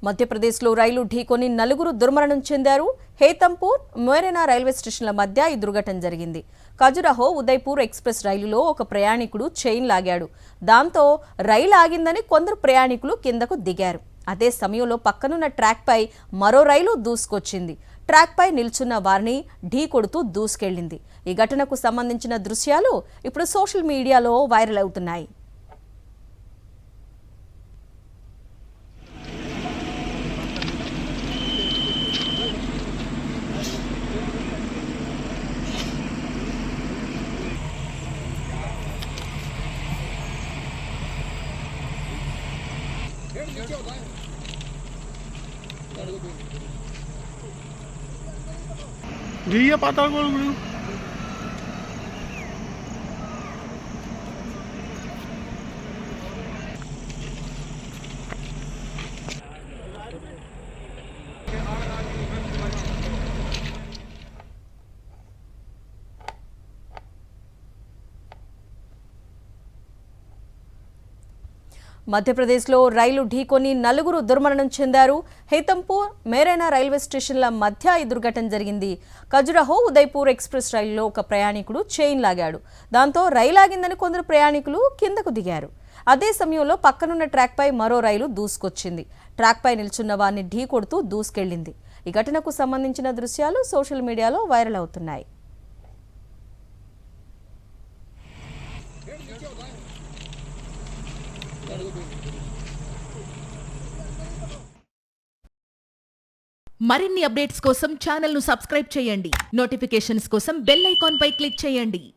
మధ్యప్రదేశ్లో రైలు ఢీకొని నలుగురు దుర్మరణం చెందారు. హేతంపూర్, మొయిరానా రైల్వే స్టేషన్ల మధ్య ఈ దుర్ఘటన జరిగింది. ఖజురహో ఉదయ్పూర్ ఎక్స్ప్రెస్ రైలులో ఒక ప్రయాణికుడు చైన్ లాగాడు. దాంతో రైలు ఆగిందని కొందరు ప్రయాణికులు కిందకు దిగారు. అదే సమయంలో పక్కనున్న ట్రాక్పై మరో రైలు దూసుకొచ్చింది. ట్రాక్పై నిల్చున్న వారిని ఢీ కొడుతూ దూసుకెళ్లింది. ఈ ఘటనకు సంబంధించిన దృశ్యాలు ఇప్పుడు సోషల్ మీడియాలో వైరల్ అవుతున్నాయి. Dia patah gol dulu. మధ్యప్రదేశ్లో రైలు ఢీకొని నలుగురు దుర్మరణం చెందారు. హేతంపూర్, మొయిరానా రైల్వే స్టేషన్ల మధ్య ఈ దుర్ఘటన జరిగింది. ఖజురహో ఉదయ్పూర్ ఎక్స్ప్రెస్ రైలులో ఒక ప్రయాణికుడు చైన్ లాగాడు. దాంతో రైలు ఆగిందని కొందరు ప్రయాణికులు కిందకు దిగారు. అదే సమయంలో పక్కనున్న ట్రాక్పై మరో రైలు దూసుకొచ్చింది. ట్రాక్పై నిల్చున్న వారిని ఢీ కొడుతూ దూసుకెళ్లింది. ఈ ఘటనకు సంబంధించిన దృశ్యాలు సోషల్ మీడియాలో వైరల్ అవుతున్నాయి. మరిన్ని అప్డేట్స్ కోసం ఛానల్ ను సబ్స్క్రైబ్ చేయండి. నోటిఫికేషన్స్ కోసం బెల్ ఐకాన్ పై క్లిక్ చేయండి.